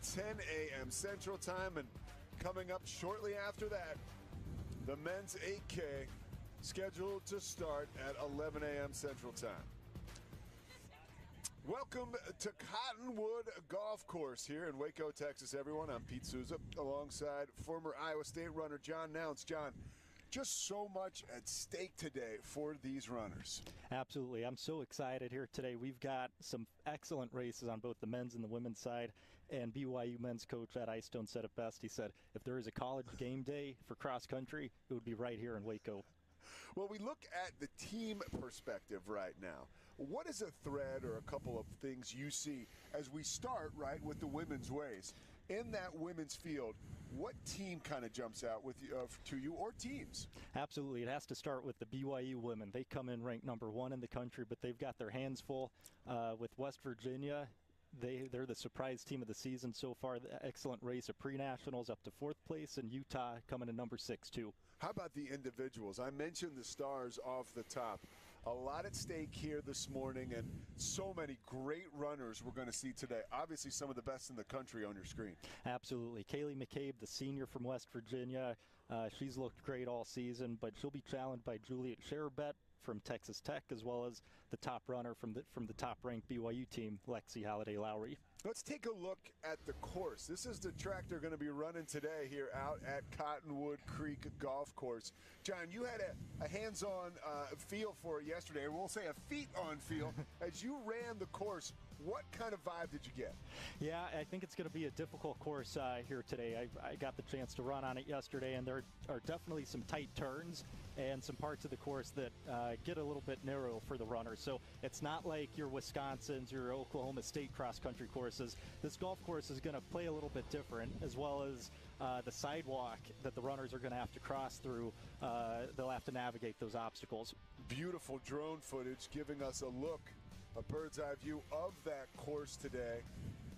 10 a.m. Central Time, and coming up shortly after that, the men's 8K scheduled to start at 11 a.m. Central Time. Welcome to Cottonwood Golf Course here in Waco, Texas, everyone. I'm Pete Souza alongside former Iowa State runner John Nowns. John, just so much at stake today for these runners. Absolutely. I'm so excited here today. We've got some excellent races on both the men's and the women's side, and BYU men's coach Ed Eyestone said it best. He said, if there is a college game day for cross country, it would be right here in Waco. Well, we look at the team perspective right now. What is a thread or a couple of things you see as we start, right, with the women's race? In that women's field, what team kind of jumps out with you, to you, or teams? Absolutely. It has to start with the BYU women. They come in ranked number 1 in the country, but they've got their hands full with West Virginia. They're the surprise team of the season so far. The excellent race of pre-nationals up to 4th place, and Utah coming in number 6 too. How about the individuals? I mentioned the stars off the top. A lot at stake here this morning, and so many great runners we're going to see today. Obviously, some of the best in the country on your screen. Absolutely. Kaylee McCabe, the senior from West Virginia, she's looked great all season, but she'll be challenged by Juliet Sherabet from Texas Tech, as well as the top runner from the top-ranked BYU team, Lexi Halliday-Lowry. Let's take a look at the course. This is the track they're going to be running today here out at Cottonwood Creek Golf Course. John, you had a hands-on feel for it yesterday, or we'll say a feet-on feel. As you ran the course, what kind of vibe did you get? Yeah, I think it's going to be a difficult course here today. I got the chance to run on it yesterday, and there are definitely some tight turns and some parts of the course that get a little bit narrow for the runners. So it's not like your Wisconsin's, your Oklahoma State cross-country courses. This golf course is going to play a little bit different, as well as the sidewalk that the runners are going to have to cross through. They'll have to navigate those obstacles. Beautiful drone footage giving us a look, a bird's eye view of that course today.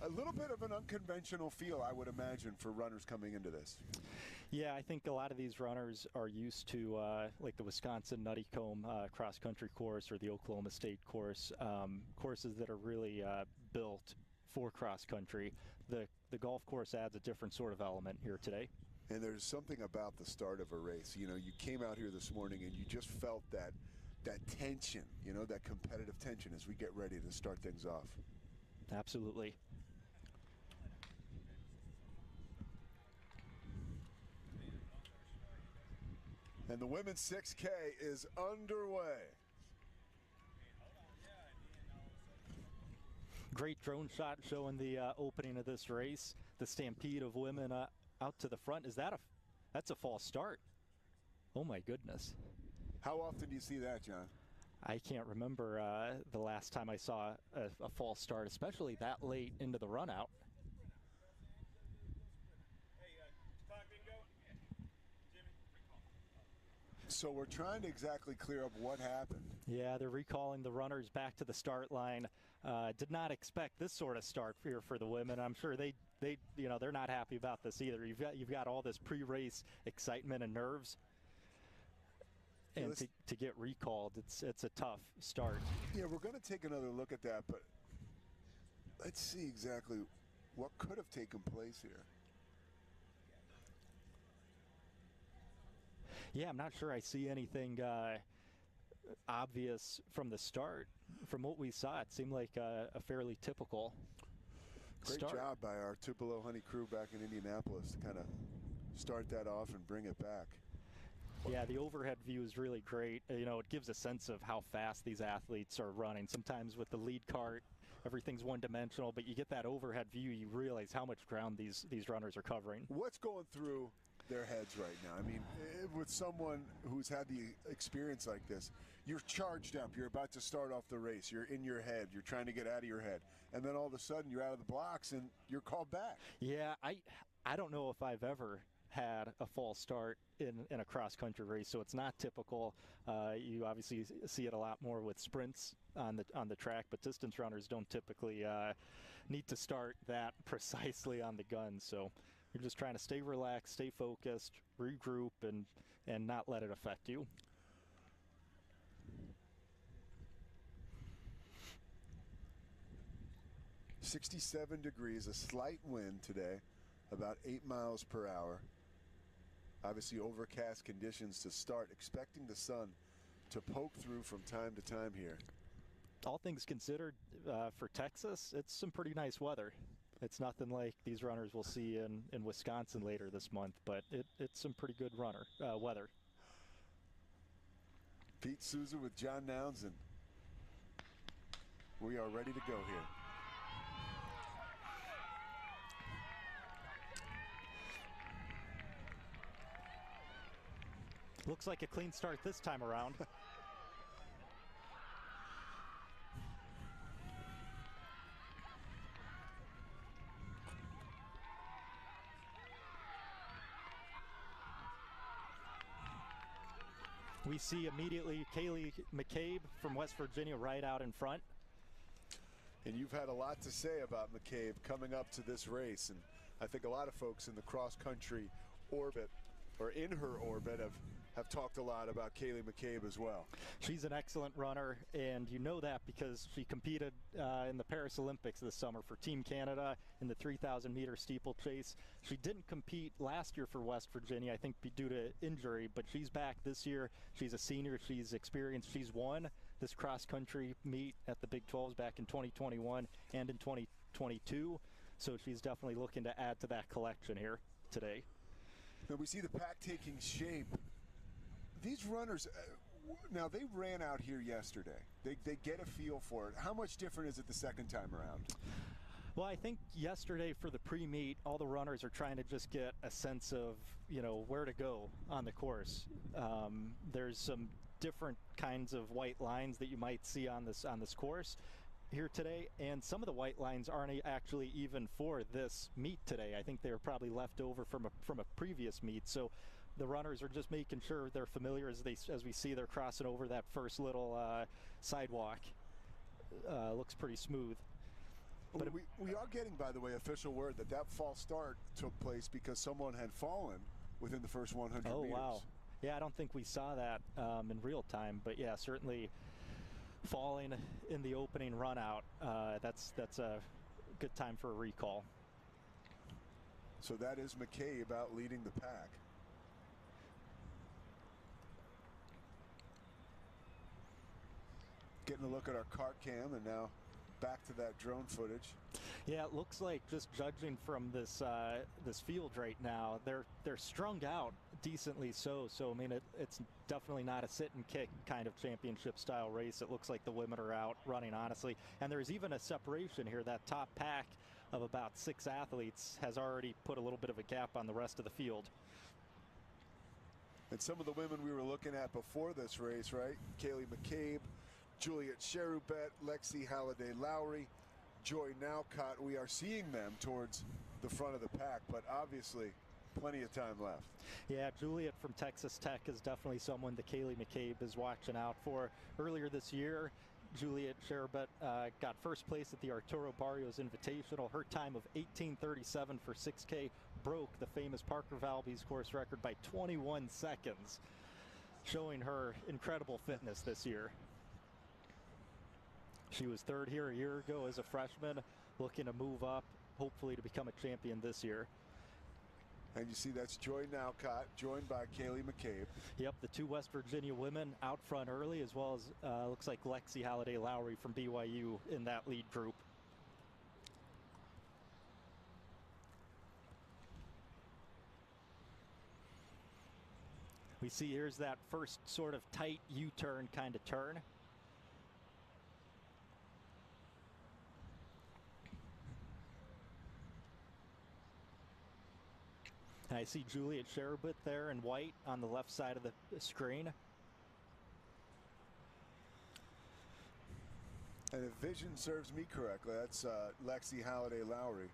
A little bit of an unconventional feel, I would imagine, for runners coming into this. Yeah, I think a lot of these runners are used to like the Wisconsin Nuttycombe cross-country course or the Oklahoma State course, courses that are really built for cross-country. The golf course adds a different sort of element here today. And there's something about the start of a race. You know, you came out here this morning and you just felt that tension, you know, that competitive tension as we get ready to start things off. Absolutely. And the women's 6K is underway. Great drone shot showing the opening of this race. The stampede of women out to the front. That's a false start? Oh my goodness. How often do you see that, John? I can't remember the last time I saw a false start, especially that late into the run out. So we're trying to exactly clear up what happened. Yeah, they're recalling the runners back to the start line. Did not expect this sort of start here for the women. I'm sure they're not happy about this either. You've got all this pre-race excitement and nerves, and to get recalled, it's a tough start. Yeah, we're going to take another look at that, but let's see exactly what could have taken place here. Yeah, I'm not sure I see anything obvious from the start. From what we saw, it seemed like a fairly typical Great start. job by our Tupelo Honey crew back in Indianapolis to kind of start that off and bring it back. Yeah, the overhead view is really great. You know, it gives a sense of how fast these athletes are running. Sometimes with the lead cart, everything's one-dimensional, but you get that overhead view, you realize how much ground these runners are covering. What's going through their heads right now? I mean, with someone who's had the experience like this, you're charged up, you're about to start off the race, you're in your head, you're trying to get out of your head, and then all of a sudden you're out of the blocks and you're called back. Yeah, I don't know if I've ever had a false start in a cross-country race, so it's not typical. You obviously see it a lot more with sprints on the track, but distance runners don't typically need to start that precisely on the gun. So you're just trying to stay relaxed, stay focused, regroup, and not let it affect you. 67 degrees, a slight wind today, about 8 miles per hour. Obviously overcast conditions to start, expecting the sun to poke through from time to time here. All things considered, for Texas, it's some pretty nice weather. It's nothing like these runners we'll see in Wisconsin later this month, but it's some pretty good weather. Pete Souza with John Nouns, and we are ready to go here. Looks like a clean start this time around. We see immediately Kaylee McCabe from West Virginia right out in front. And you've had a lot to say about McCabe coming up to this race, and I think a lot of folks in the cross-country orbit, or in her orbit, have talked a lot about Kaylee McCabe as well. She's an excellent runner, and you know that because she competed in the Paris Olympics this summer for Team Canada in the 3,000-meter steeplechase. She didn't compete last year for West Virginia, I think due to injury, but she's back this year. She's a senior. She's experienced. She's won this cross-country meet at the Big 12s back in 2021 and in 2022, so she's definitely looking to add to that collection here today. Now we see the pack taking shape. These runners, now they ran out here yesterday. They get a feel for it. How much different is it the second time around? Well, I think yesterday for the pre-meet, all the runners are trying to just get a sense of, where to go on the course. There's some different kinds of white lines that you might see on this course here today, and some of the white lines aren't actually even for this meet today. I think they were probably left over from a previous meet. So the runners are just making sure they're familiar as we see they're crossing over that first little sidewalk. Looks pretty smooth. But we are getting, by the way, official word that false start took place because someone had fallen within the first 100 meters. Oh, wow. Yeah, I don't think we saw that in real time, but yeah, certainly falling in the opening run out, that's a good time for a recall. So that is McCabe out leading the pack. Getting a look at our cart cam, and now back to that drone footage. Yeah, it looks like, just judging from this field right now, they're strung out decently so. So I mean, it's definitely not a sit and kick kind of championship style race. It looks like the women are out running, honestly. And there's even a separation here. That top pack of about 6 athletes has already put a little bit of a gap on the rest of the field. And some of the women we were looking at before this race, right? Kaylee McCabe, Juliet Cherubet, Lexi Halliday-Lowry, Joy Nowcott. We are seeing them towards the front of the pack, but obviously plenty of time left. Yeah, Juliet from Texas Tech is definitely someone that Kaylee McCabe is watching out for. Earlier this year, Juliet Cherubet got first place at the Arturo Barrios Invitational. Her time of 18:37 for 6K broke the famous Parker Valby's course record by 21 seconds, showing her incredible fitness this year. She was third here a year ago as a freshman, looking to move up, hopefully to become a champion this year. And you see that's Joy Nowcott, joined by Kaylee McCabe. Yep, the 2 West Virginia women out front early, as well as looks like Lexi Halliday-Lowry from BYU in that lead group. We see here's that first sort of tight U-turn kind of turn. And I see Juliet Cherubet there in white on the left side of the screen. And if vision serves me correctly, that's Lexi Halliday-Lowry.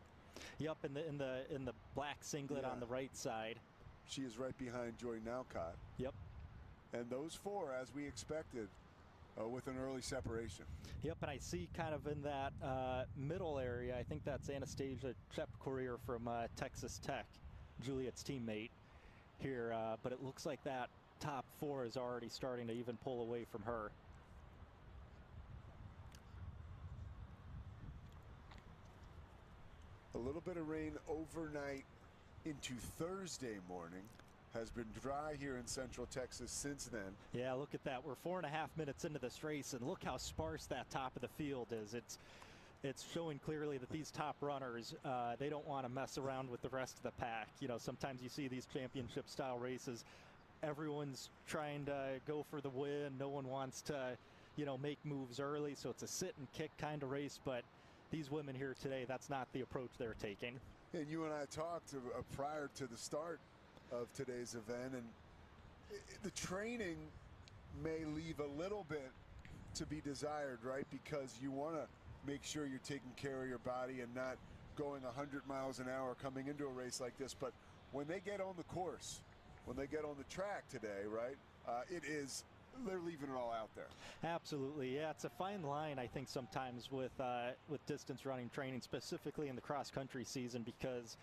Yep, in the black singlet on the right side. She is right behind Joy Nowcott. Yep. And those 4, as we expected, with an early separation. Yep, and I see kind of in that middle area, I think that's Anastasia Chepcourier from Texas Tech, Juliet's teammate here, but it looks like that top 4 is already starting to even pull away from her. A little bit of rain overnight into Thursday morning. Has been dry here in Central Texas since then. Yeah, look at that. We're 4.5 minutes into this race, and look how sparse that top of the field is. It's showing clearly that these top runners, they don't want to mess around with the rest of the pack. You know, sometimes you see these championship-style races, everyone's trying to go for the win. No one wants to, you know, make moves early, so it's a sit-and-kick kind of race. But these women here today, that's not the approach they're taking. And you and I talked prior to the start of today's event, and the training may leave a little bit to be desired, right? Because you want to make sure you're taking care of your body and not going 100 miles an hour coming into a race like this. But when they get on the course, when they get on the track today, right, they're leaving it all out there. Absolutely, yeah. It's a fine line, I think, sometimes with distance running training, specifically in the cross-country season, because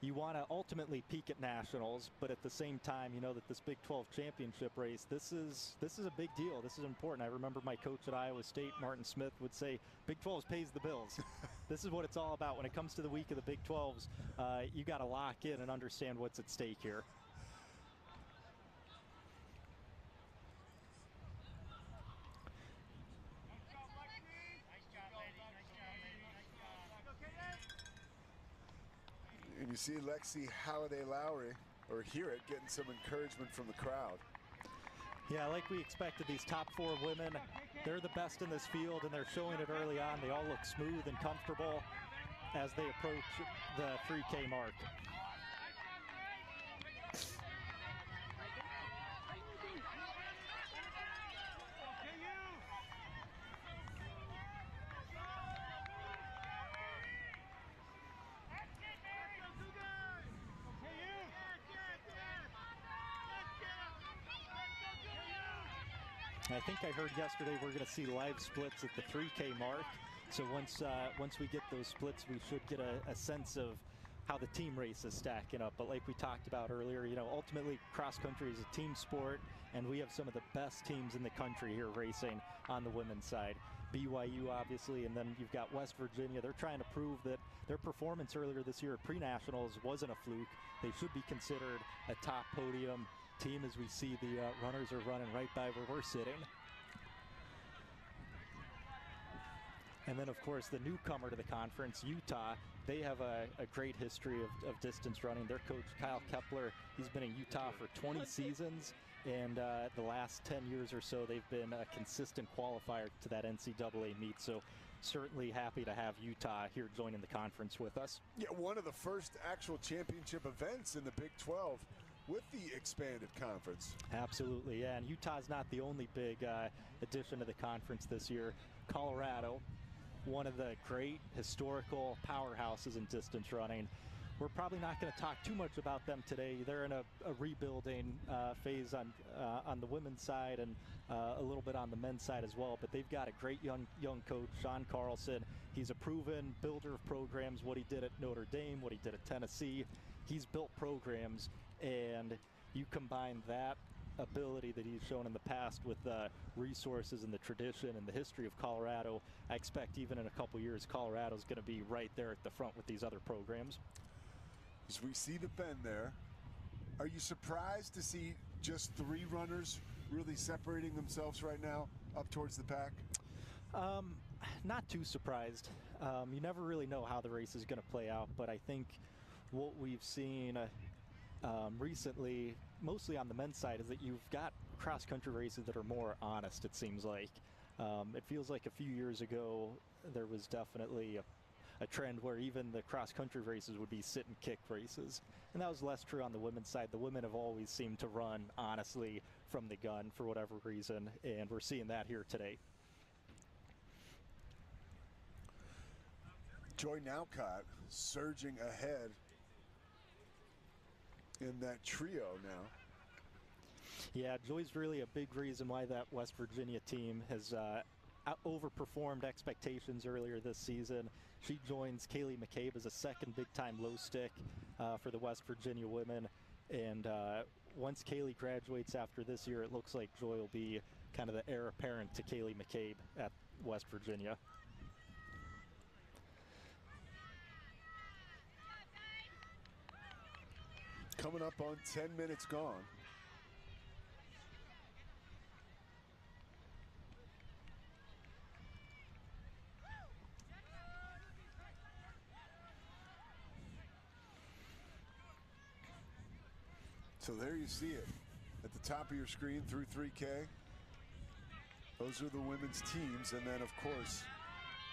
you want to ultimately peak at nationals, but at the same time, you know that this Big 12 championship race, this is a big deal. This is important. I remember my coach at Iowa State, Martin Smith, would say, Big 12 pays the bills. This is what it's all about. When it comes to the week of the Big 12s, you got to lock in and understand what's at stake here. And you see Lexi Halliday-Lowry, or hear it, getting some encouragement from the crowd. Yeah, like we expected, these top four women, they're the best in this field, and they're showing it early on. They all look smooth and comfortable as they approach the 3K mark. I think I heard yesterday we're going to see live splits at the 3K mark. So once we get those splits, we should get a sense of how the team race is stacking up. But like we talked about earlier, you know, ultimately cross country is a team sport, and we have some of the best teams in the country here racing on the women's side. BYU, obviously, and then you've got West Virginia. They're trying to prove that their performance earlier this year at pre-nationals wasn't a fluke. They should be considered a top podium team, as we see the runners are running right by where we're sitting. And then, of course, the newcomer to the conference, Utah, they have a great history of distance running. Their coach, Kyle Kepler, he's been in Utah for 20 seasons, and the last 10 years or so, they've been a consistent qualifier to that NCAA meet. So certainly happy to have Utah here joining the conference with us. Yeah, one of the first actual championship events in the Big 12 with the expanded conference. Absolutely, yeah, and Utah's not the only big addition to the conference this year. Colorado, one of the great historical powerhouses in distance running. We're probably not going to talk too much about them today. They're in a rebuilding phase on the women's side and a little bit on the men's side as well. But they've got a great young coach, Sean Carlson. He's a proven builder of programs. What he did at Notre Dame, what he did at Tennessee, he's built programs. And you combine that ability that he's shown in the past with the resources and the tradition and the history of Colorado, I expect even in a couple years, Colorado's going to be right there at the front with these other programs. As we see the bend there, are you surprised to see just 3 runners really separating themselves right now up towards the pack? Not too surprised. You never really know how the race is going to play out, but I think what we've seen recently, mostly on the men's side, is that you've got cross-country races that are more honest, it seems like. It feels like a few years ago there was definitely a trend where even the cross-country races would be sit-and-kick races. And that was less true on the women's side. The women have always seemed to run honestly from the gun for whatever reason, and we're seeing that here today. Joy Naucott surging ahead in that trio now. Yeah, Joy's really a big reason why that West Virginia team has overperformed expectations earlier this season. She joins Kaylee McCabe as a second big-time low stick for the West Virginia women. And once Kaylee graduates after this year, it looks like Joy will be kind of the heir apparent to Kaylee McCabe at West Virginia. coming up on 10 minutes gone. So there you see it at the top of your screen through 3K. Those are the women's teams, and then of course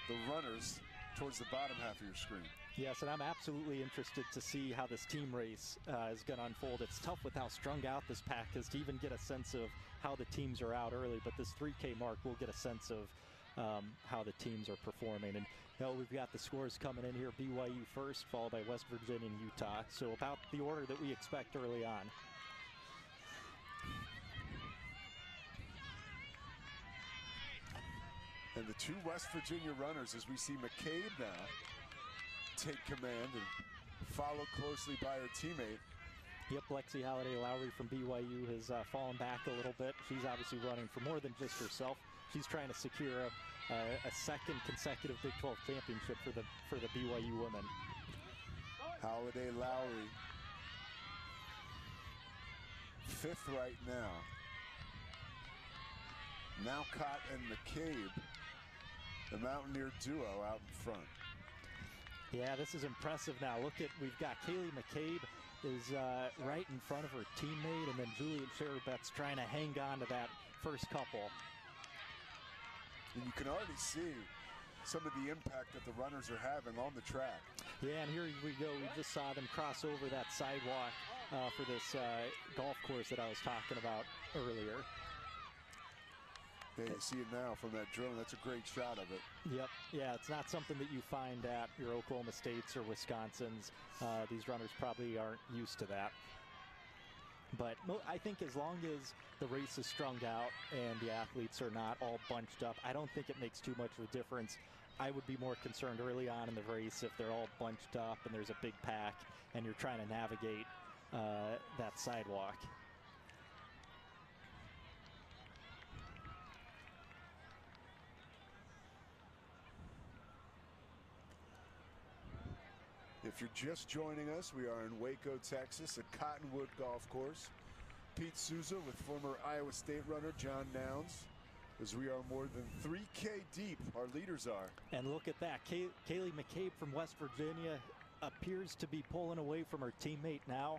the runners towards the bottom half of your screen. Yes, and I'm absolutely interested to see how this team race is going to unfold. It's tough with how strung out this pack is to even get a sense of how the teams are out early, but this 3K mark will get a sense of how the teams are performing. And we've got the scores coming in here. BYU first, followed by West Virginia and Utah. So about the order that we expect early on. And the two West Virginia runners, as we see McCabe now take command and followed closely by her teammate. Yep, Lexi Halliday-Lowry from BYU has fallen back a little bit. She's obviously running for more than just herself. She's trying to secure a second consecutive Big 12 championship for the BYU women. Halliday-Lowry, fifth right now. Nowcott and McCabe, the Mountaineer duo out in front. Yeah, this is impressive now. Look at, we've got Kaylee McCabe is right in front of her teammate, and then Juliet Cherubet's trying to hang on to that first couple. And you can already see some of the impact that the runners are having on the track. Yeah, and here we go. We just saw them cross over that sidewalk for this golf course that I was talking about earlier. Yeah, you see it now from that drone. That's a great shot of it. Yep. Yeah, it's not something that you find at your Oklahoma States or Wisconsins. These runners probably aren't used to that. But I think as long as the race is strung out and the athletes are not all bunched up, I don't think it makes too much of a difference. I would be more concerned early on in the race if they're all bunched up and there's a big pack and you're trying to navigate that sidewalk. If you're just joining us, we are in Waco, Texas at Cottonwood Golf Course. Pete Souza with former Iowa State runner John Nouns, as we are more than 3K deep, our leaders are. And look at that, Kaylee McCabe from West Virginia appears to be pulling away from her teammate now.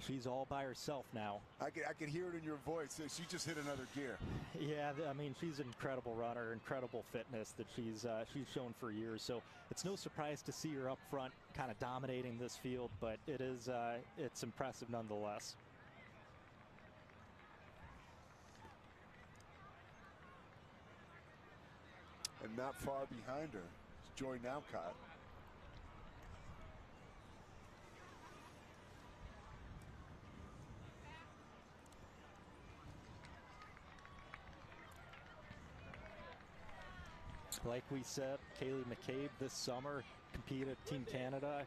She's all by herself now. I can hear it in your voice. She just hit another gear. Yeah, I mean, she's an incredible runner, incredible fitness that she's shown for years. So it's no surprise to see her up front kind of dominating this field, but it's impressive nonetheless. And not far behind her is Joy Nowcott. Like we said, Kaylee McCabe this summer competed at Team Canada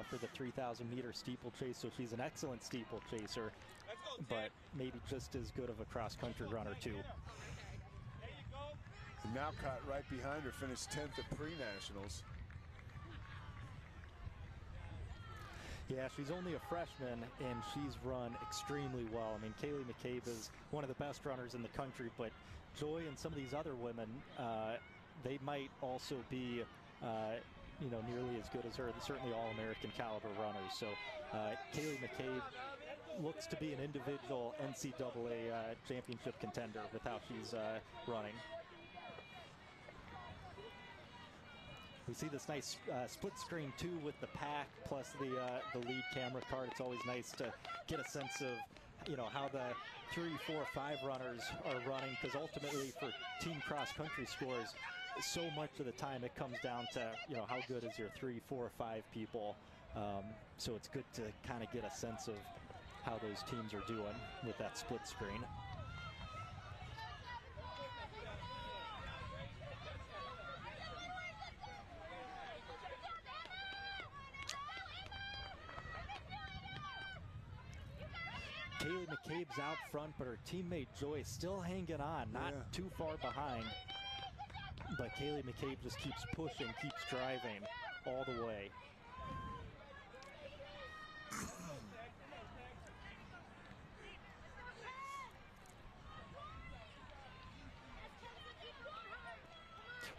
for the 3,000-meter steeplechase, so she's an excellent steeplechaser, but maybe just as good of a cross-country runner, too. And Nowcott right behind her finished 10th at pre-nationals. Yeah, she's only a freshman, and she's run extremely well. I mean, Kaylee McCabe is one of the best runners in the country, but Joy and some of these other women, they might also be, nearly as good as her. Certainly all-American caliber runners. So Kaylee McCabe looks to be an individual NCAA championship contender with how she's running. We see this nice split screen too with the pack plus the lead camera card. It's always nice to get a sense of how the 3, 4, 5 runners are running, because ultimately for team cross-country scores, so much of the time it comes down to how good is your 3, 4, 5 people. So it's good to kind of get a sense of how those teams are doing with that split screen. Kaylee McCabe's out front, but her teammate Joy still hanging on, not too far behind. But Kaylee McCabe just keeps pushing, keeps driving all the way.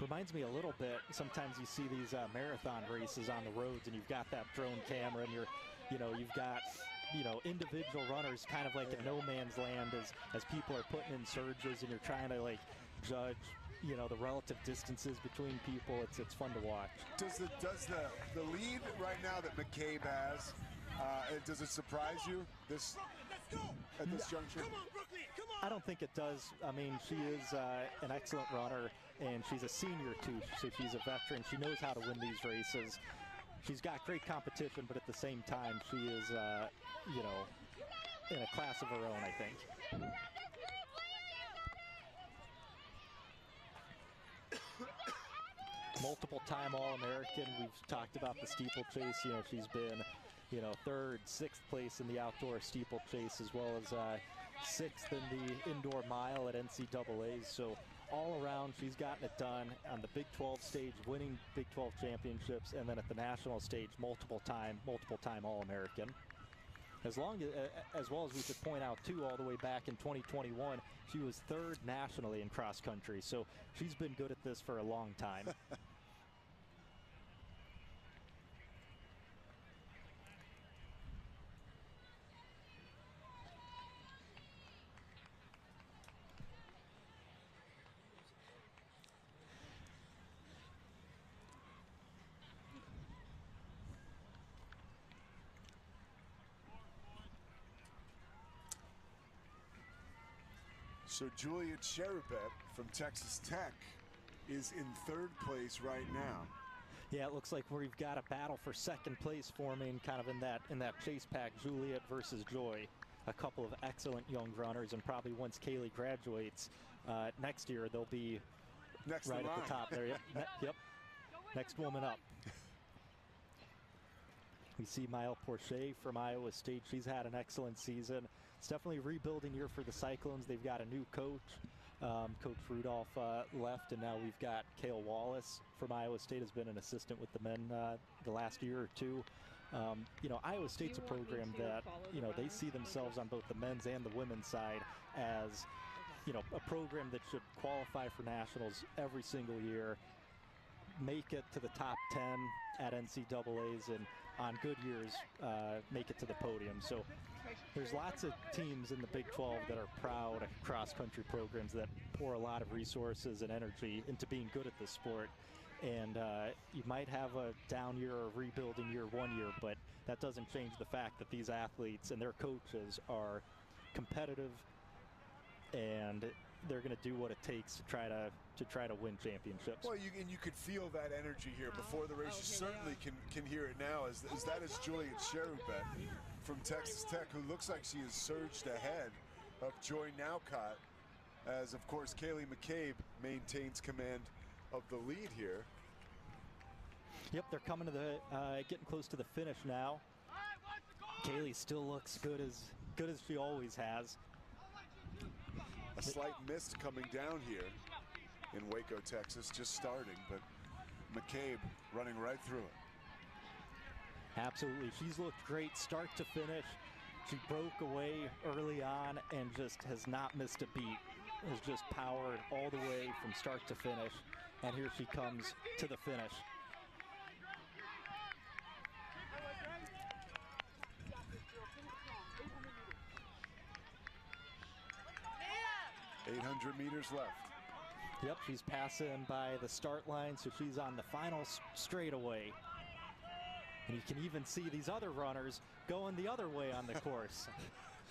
Reminds me a little bit, sometimes you see these marathon races on the roads and you've got that drone camera and you've got, individual runners kind of like in no man's land as people are putting in surges and you're trying to like judge, the relative distances between people. It's fun to watch. Does the lead right now that McCabe has, does it surprise you at this juncture? I don't think it does. I mean, she is an excellent runner, and she's a senior too, so she's a veteran. She knows how to win these races. She's got great competition, but at the same time, she is, in a class of her own, I think. Multiple-time All-American. We've talked about the steeplechase. She's been, third, sixth place in the outdoor steeplechase, as well as sixth in the indoor mile at NCAAs. So all around, she's gotten it done on the Big 12 stage, winning Big 12 championships, and then at the national stage, multiple-time All-American. As well as we should point out, too, all the way back in 2021, she was third nationally in cross country. So she's been good at this for a long time. So Juliet Cherubet from Texas Tech is in third place right now. Yeah, it looks like we've got a battle for second place forming kind of in that chase pack, Juliet versus Joy. A couple of excellent young runners, and probably once Kaylee graduates next year, they'll be next right at the top there. Yep. Next woman up. We see Maëlle Porcher from Iowa State. She's had an excellent season. It's definitely a rebuilding year for the Cyclones. They've got a new coach. Coach Rudolph left, and now we've got Kale Wallace from Iowa State, has been an assistant with the men the last year or two. Iowa State's a program that, they see themselves on both the men's and the women's side as, a program that should qualify for nationals every single year, make it to the top 10 at NCAAs, and on good years, make it to the podium. So there's lots of teams in the Big 12 that are proud cross-country programs that pour a lot of resources and energy into being good at this sport. And you might have a down year or rebuilding year one year, but that doesn't change the fact that these athletes and their coaches are competitive, and they're going to do what it takes to try to win championships. Well, you could feel that energy here before the race. You certainly can hear it now. As that is Juliet Cherubet from Texas Tech, who looks like she has surged ahead of Joy Naucott, as of course Kaylee McCabe maintains command of the lead here. Yep, they're coming to the getting close to the finish now. Kaylee still looks good as she always has. A slight mist coming down here in Waco, Texas, just starting, but McCabe running right through it. Absolutely. She's looked great start to finish. She broke away early on and just has not missed a beat. Has just powered all the way from start to finish. And here she comes to the finish. .800 meters left. Yep, she's passing by the start line, so she's on the final straightaway. And you can even see these other runners going the other way on the course.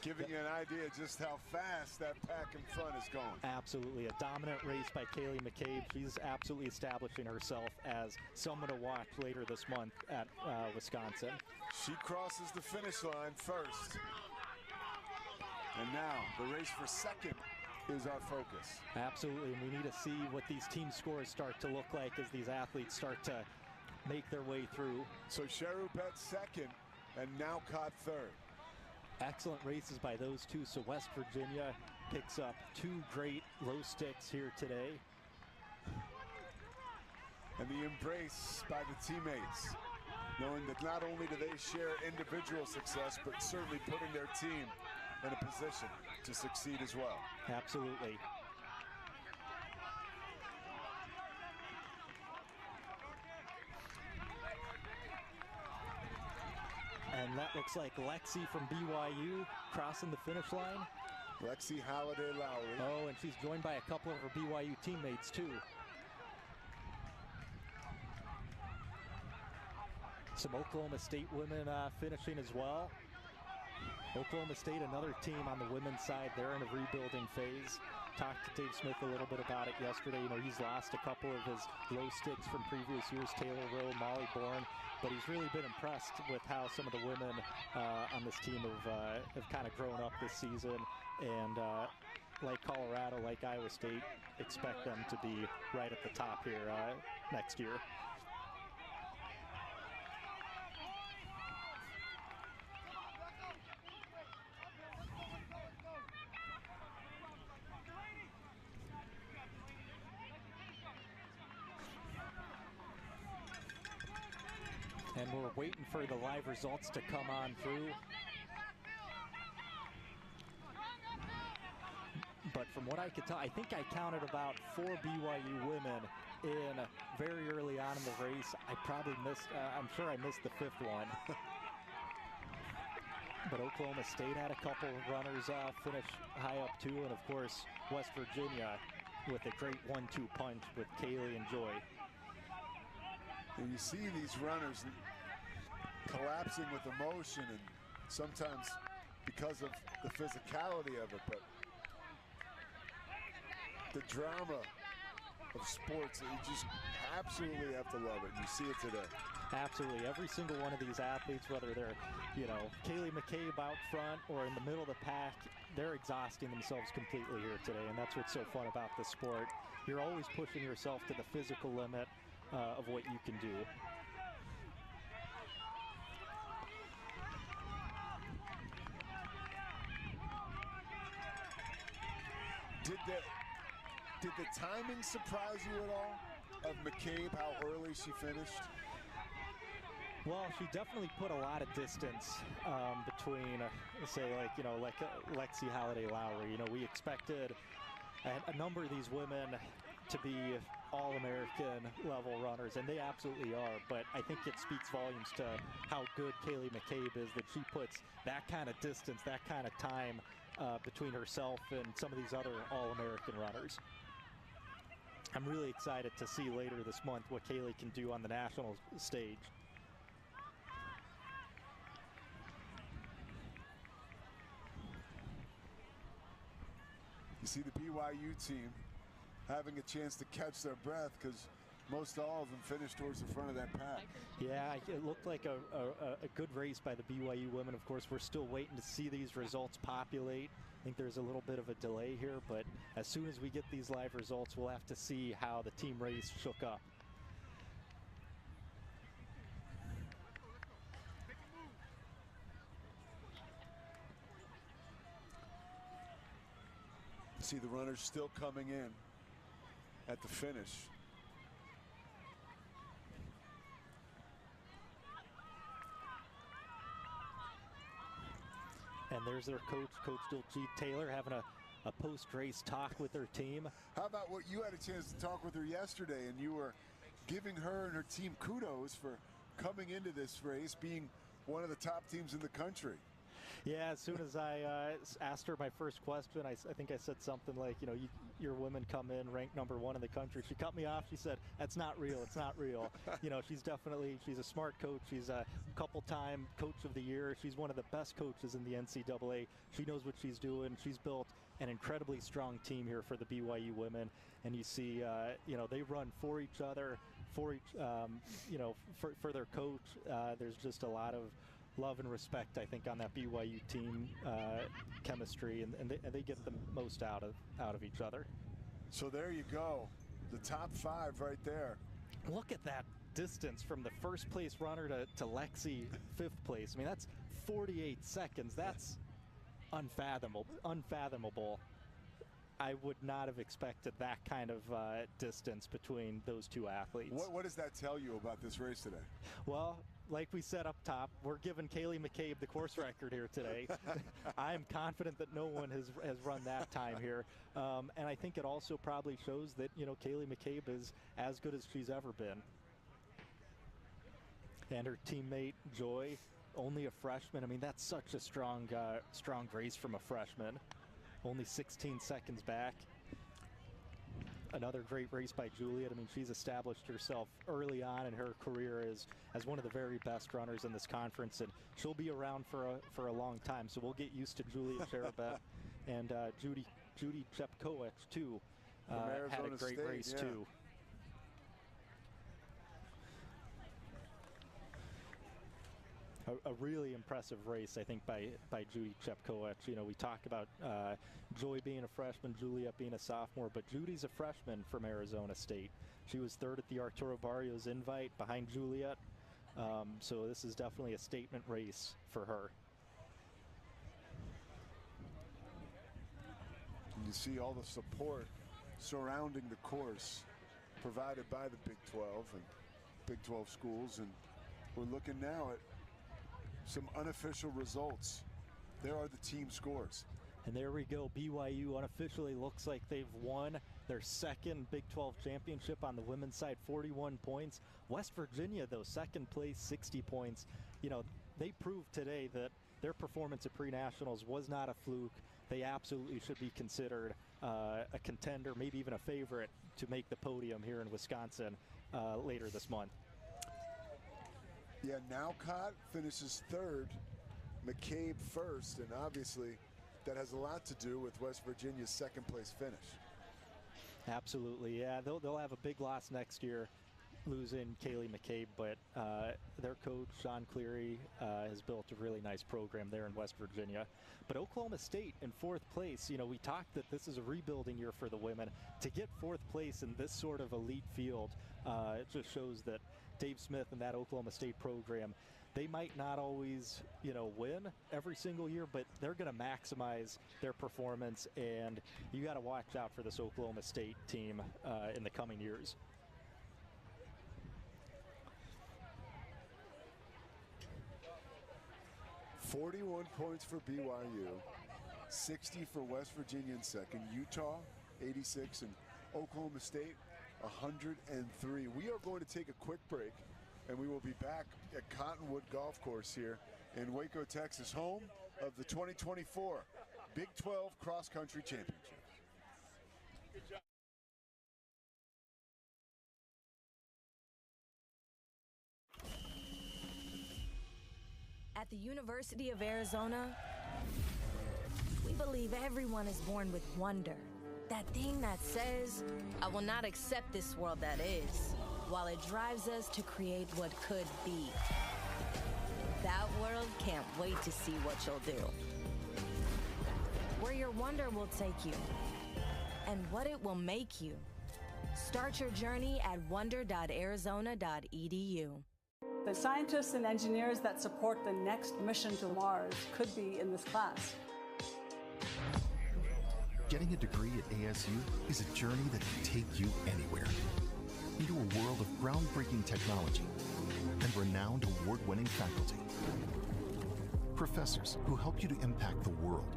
Giving you an idea just how fast that pack in front is going. Absolutely. A dominant race by Kaylee McCabe. She's absolutely establishing herself as someone to watch later this month at Wisconsin. She crosses the finish line first. And now the race for second is our focus. Absolutely, and we need to see what these team scores start to look like as these athletes start to make their way through. So Cherubet second and Naucott third. Excellent races by those two. So West Virginia picks up two great low sticks here today. And the embrace by the teammates, knowing that not only do they share individual success, but certainly putting their team in a position to succeed as well. Absolutely. that looks like Lexi from BYU crossing the finish line. Lexi Halliday Lowry. Oh, and she's joined by a couple of her BYU teammates, too. Some Oklahoma State women finishing as well. Oklahoma State, another team on the women's side. They're in a rebuilding phase. Talked to Dave Smith a little bit about it yesterday. You know, he's lost a couple of his low sticks from previous years, Taylor Rowe, Molly Bourne, but he's really been impressed with how some of the women on this team have kind of grown up this season. And like Colorado, like Iowa State, expect them to be right at the top here next year. And we're waiting for the live results to come on through. But from what I could tell, I think I counted about 4 BYU women in very early on in the race. I probably missed, I'm sure I missed the 5th one. But Oklahoma State had a couple of runners finish high up too. And of course, West Virginia with a great 1-2 punch with Kaylee and Joy. And you see these runners collapsing with emotion, and sometimes because of the physicality of it, but the drama of sports, you just absolutely have to love it. You see it today. Absolutely. Every single one of these athletes, whether they're, you know, Kaylee McCabe out front or in the middle of the pack, they're exhausting themselves completely here today, and that's what's so fun about the sport. You're always pushing yourself to the physical limit of what you can do. Did the timing surprise you at all of McCabe, how early she finished? Well, she definitely put a lot of distance between, say, like, you know, like Lexi Halliday Lowry. You know, we expected a number of these women to be All-American level runners, and they absolutely are. But I think it speaks volumes to how good Kaylee McCabe is, that she puts that kind of distance, that kind of time between herself and some of these other All-American runners. I'm really excited to see later this month what Kaylee can do on the national stage. You see the BYU team having a chance to catch their breath, because most all of them finished towards the front of that pack. Yeah, it looked like a good race by the BYU women. Of course, we're still waiting to see these results populate. I think there's a little bit of a delay here, but as soon as we get these live results, we'll have to see how the team race shook up. See the runners still coming in at the finish. And there's their coach, Coach Dulcet Taylor, having a post-race talk with her team. How about what you had a chance to talk with her yesterday, and you were giving her and her team kudos for coming into this race, being one of the top teams in the country. Yeah, as soon as I asked her my first question, I think I said something like, you know, your women come in ranked #1 in the country. She cut me off. She said, "That's not real. It's not real." You know, she's a smart coach. She's a couple-time coach of the year. She's one of the best coaches in the NCAA. She knows what she's doing. She's built an incredibly strong team here for the BYU women. And you see, you know, they run for each other, for each, you know, for their coach. There's just a lot of love and respect, I think, on that BYU team chemistry, and they get the most out of each other. So there you go, the top 5 right there. Look at that distance from the first place runner to Lexi 5th place. I mean, that's 48 seconds. That's unfathomable. I would not have expected that kind of distance between those two athletes. What does that tell you about this race today? Well, like we said up top, we're giving Kaylee McCabe the course record here today. I'm confident that no one has run that time here. And I think it also probably shows that, you know, Kaylee McCabe is as good as she's ever been. And her teammate, Joy, only a freshman. I mean, that's such a strong race from a freshman. Only 16 seconds back. Another great race by Juliet. I mean, she's established herself early on in her career as one of the very best runners in this conference, and she'll be around for a long time. So we'll get used to Juliet Sharabet and Judy Chepkoech too. Had a great race too. A really impressive race, I think, by Judy Chepkoech. You know, we talk about Joy being a freshman, Juliet being a sophomore, but Judy's a freshman from Arizona State. She was third at the Arturo Barrios Invite behind Juliet. So this is definitely a statement race for her. You see all the support surrounding the course provided by the Big 12 and Big 12 schools, and we're looking now at some unofficial results. There are the team scores. And there we go. BYU unofficially looks like they've won their second Big 12 championship on the women's side, 41 points. West Virginia, though, second place, 60 points. You know, they proved today that their performance at pre-nationals was not a fluke. They absolutely should be considered a contender, maybe even a favorite to make the podium here in Wisconsin later this month. Yeah, Nowcott finishes third, McCabe first, and obviously that has a lot to do with West Virginia's second place finish. Absolutely, yeah. They'll have a big loss next year, losing Kaylee McCabe, but their coach, Sean Cleary, has built a really nice program there in West Virginia. But Oklahoma State in fourth place, you know, we talked that this is a rebuilding year for the women. To get fourth place in this sort of elite field, it just shows that Dave Smith and that Oklahoma State program, they might not always, you know, win every single year, but they're going to maximize their performance, and you got to watch out for this Oklahoma State team in the coming years. $41 points for BYU, 60 for West Virginia in second, Utah 86, and Oklahoma State 103. We are going to take a quick break, and we will be back at Cottonwood Golf Course here in Waco, Texas, home of the 2024 Big 12 Cross Country Championship. At the University of Arizona, we believe everyone is born with wonder. That thing that says, I will not accept this world that is, while it drives us to create what could be. That world can't wait to see what you'll do. Where your wonder will take you, and what it will make you. Start your journey at wonder.arizona.edu. The scientists and engineers that support the next mission to Mars could be in this class. Getting a degree at ASU is a journey that can take you anywhere. Into a world of groundbreaking technology and renowned award-winning faculty. Professors who help you to impact the world.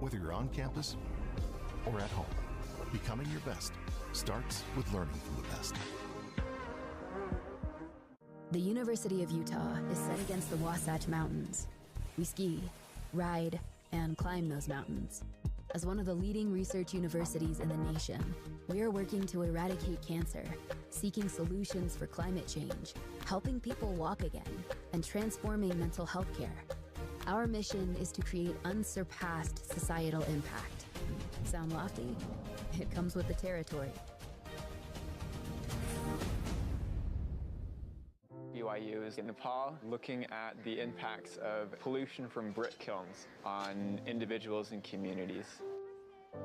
Whether you're on campus or at home, becoming your best starts with learning from the best. The University of Utah is set against the Wasatch Mountains. We ski, ride, and climb those mountains. As one of the leading research universities in the nation, we are working to eradicate cancer, seeking solutions for climate change, helping people walk again, and transforming mental health care. Our mission is to create unsurpassed societal impact. Sound lofty? It comes with the territory. BYU is in Nepal, looking at the impacts of pollution from brick kilns on individuals and communities.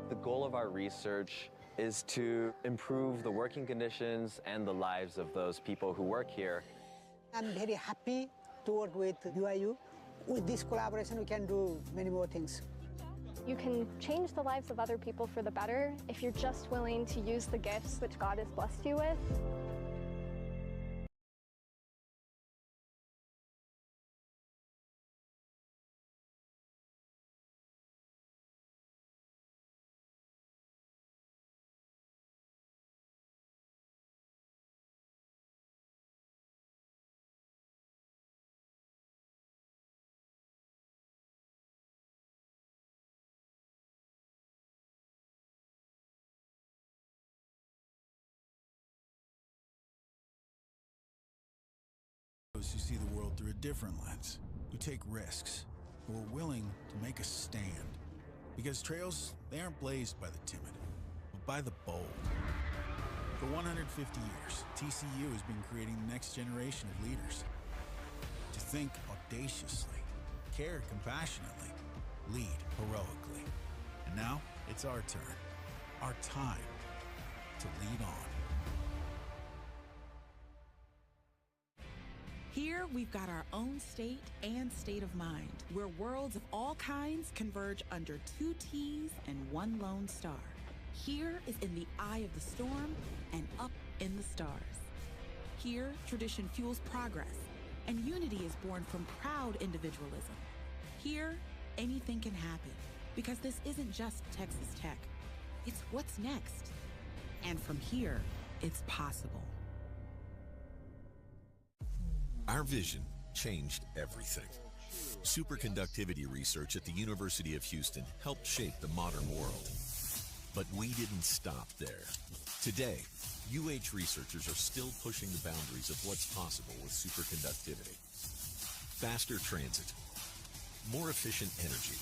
The goal of our research is to improve the working conditions and the lives of those people who work here. I'm very happy to work with BYU. With this collaboration, we can do many more things. You can change the lives of other people for the better if you're just willing to use the gifts which God has blessed you with. who see the world through a different lens, who take risks, who are willing to make a stand. Because trails, they aren't blazed by the timid, but by the bold. For 150 years, TCU has been creating the next generation of leaders. To think audaciously, care compassionately, lead heroically. And now, it's our turn, our time to lead on. Here, we've got our own state and state of mind, where worlds of all kinds converge under 2 T's and 1 lone star. Here is in the eye of the storm and up in the stars. Here, tradition fuels progress, and unity is born from proud individualism. Here, anything can happen, because this isn't just Texas Tech. It's what's next. And from here, it's possible. Our vision changed everything. Superconductivity research at the University of Houston helped shape the modern world. But we didn't stop there. Today, UH researchers are still pushing the boundaries of what's possible with superconductivity. Faster transit, more efficient energy,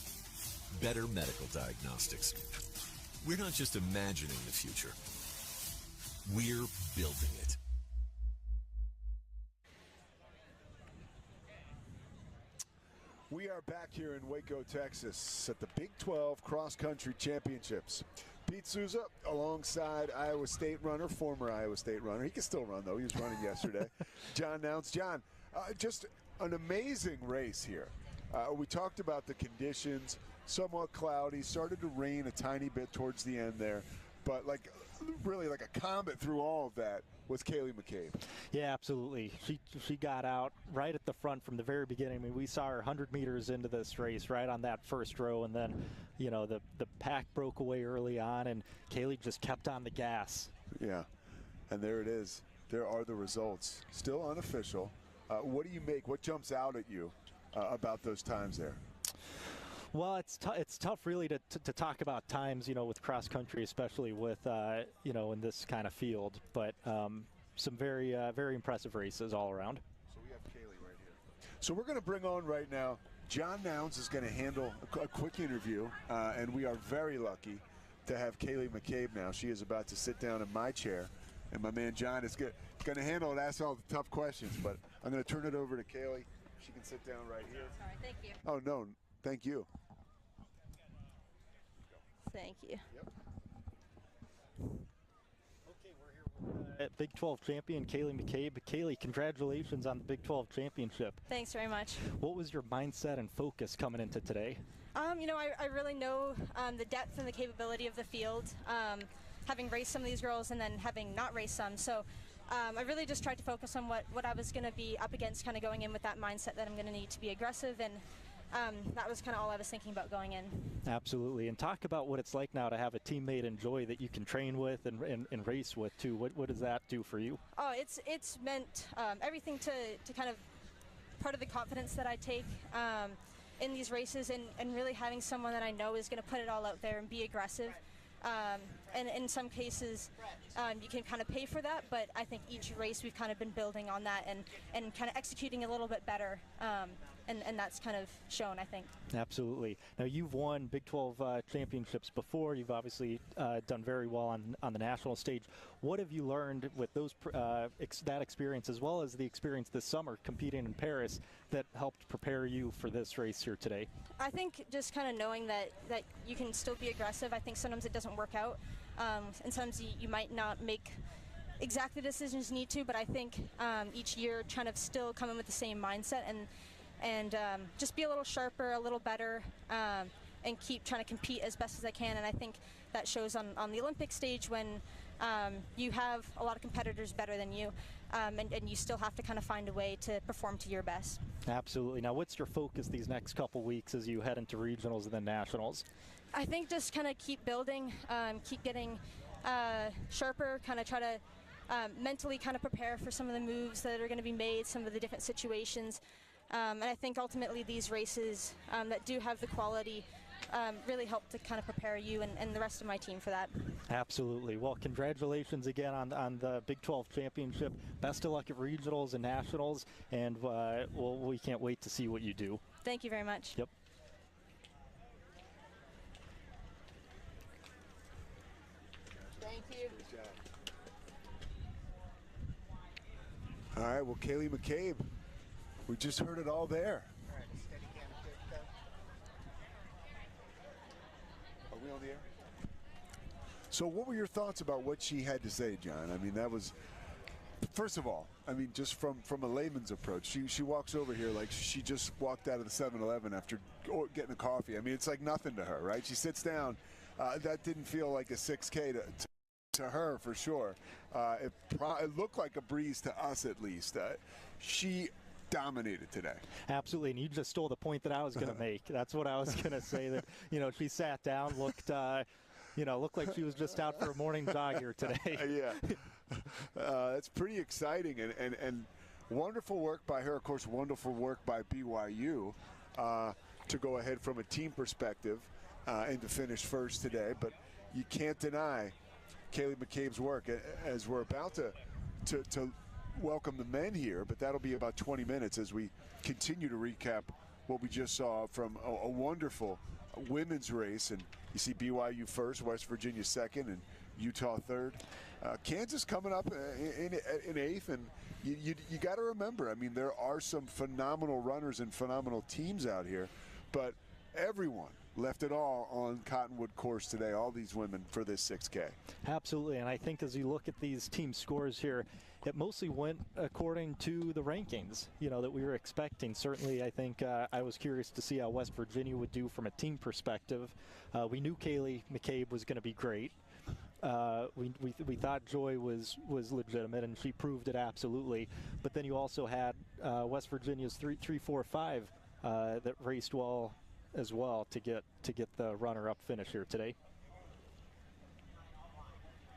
better medical diagnostics. We're not just imagining the future. We're building it. We are back here in Waco, Texas at the Big 12 Cross Country Championships. Pete Souza alongside Iowa State runner, former Iowa State runner. He can still run, though. He was running yesterday. John Nowns. John, just an amazing race here. We talked about the conditions, somewhat cloudy, started to rain a tiny bit towards the end there. But really like a comet through all of that was Kaylee McCabe. Yeah, absolutely. She got out right at the front from the very beginning. I mean, we saw her 100 meters into this race right on that first row, and then, the pack broke away early on, and Kaylee just kept on the gas. Yeah, and there it is. There are the results. Still unofficial. What do you make? What jumps out at you about those times there? Well, it's tough really to talk about times, with cross country, especially with, in this kind of field. But some very impressive races all around. So we have Kaylee right here. So we're going to bring on right now, John Nowns is going to handle a quick interview, and we are very lucky to have Kaylee McCabe now. She is about to sit down in my chair, and my man John is going to handle and ask all the tough questions. But I'm going to turn it over to Kaylee. She can sit down right here. Sorry, thank you. Oh, no, thank you. Thank you. Yep. Okay, we're here with Big 12 champion Kaylee McCabe. Kaylee, congratulations on the Big 12 championship. Thanks very much. What was your mindset and focus coming into today? I really know the depth and the capability of the field, having raced some of these girls and then having not raced some. So I really just tried to focus on what I was going to be up against, kind of going in with that mindset that I'm going to need to be aggressive, and that was kind of all I was thinking about going in. Absolutely. And talk about what it's like now to have a teammate in Joy that you can train with and race with too. What does that do for you? Oh, it's meant everything to kind of part of the confidence that I take in these races, and really having someone that I know is going to put it all out there and be aggressive. And in some cases, you can kind of pay for that, but I think each race we've kind of been building on that and kind of executing a little bit better. And that's kind of shown, I think. Absolutely. Now, you've won Big 12 championships before. You've obviously done very well on the national stage. What have you learned with those that experience, as well as the experience this summer competing in Paris, that helped prepare you for this race here today? I think just kind of knowing that you can still be aggressive. I think sometimes it doesn't work out, and sometimes you might not make exactly the decisions you need to, but I think each year trying to still come in with the same mindset and just be a little sharper, a little better, and keep trying to compete as best as I can. And I think that shows on the Olympic stage when you have a lot of competitors better than you, and you still have to kind of find a way to perform to your best. Absolutely. Now, what's your focus these next couple weeks as you head into regionals and then nationals? I think just kind of keep building, keep getting sharper, kind of try to mentally kind of prepare for some of the moves that are going to be made, some of the different situations. And I think ultimately these races that do have the quality really help to kind of prepare you and the rest of my team for that. Absolutely. Well, congratulations again on the Big 12 championship. Best of luck at regionals and nationals, and we can't wait to see what you do. Thank you very much. Yep. Thank you. All right, well, Kaylee McCabe, we just heard it all there. Are we on the air? So what were your thoughts about what she had to say, John? I mean, that was, first of all, I mean, just from a layman's approach, she walks over here like she just walked out of the 7-Eleven after getting a coffee. I mean, it's like nothing to her, right? She sits down. That didn't feel like a 6K to her for sure. It looked like a breeze to us at least. She dominated today. Absolutely, and you just stole the point that I was going to make. That's what I was going to say, that, you know, she sat down, looked like she was just out for a morning jog here today. Yeah. That's pretty exciting and wonderful work by her. Of course, wonderful work by BYU to go ahead from a team perspective and to finish first today. But you can't deny Kaylee McCabe's work as we're about to welcome the men here, but that'll be about 20 minutes as we continue to recap what we just saw from a wonderful women's race. And you see BYU first, West Virginia second, and Utah third. Kansas coming up in eighth, and you got to remember, I mean, there are some phenomenal runners and phenomenal teams out here, but everyone left it all on Cottonwood course today, all these women, for this 6K. Absolutely, and I think as you look at these team scores here, it mostly went according to the rankings, you know, that we were expecting. Certainly, I think I was curious to see how West Virginia would do from a team perspective. We knew Kaylee McCabe was going to be great. We thought Joy was legitimate, and she proved it absolutely. But then you also had West Virginia's 3-4-5 that raced well as well to get the runner-up finish here today.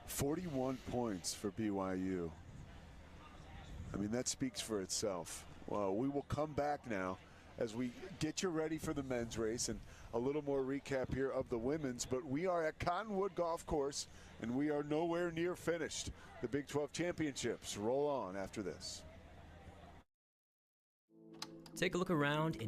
41 points for BYU. I mean, that speaks for itself. Well, we will come back now as we get you ready for the men's race and a little more recap here of the women's. But we are at Cottonwood Golf Course, and we are nowhere near finished. The Big 12 championships roll on after this. Take a look around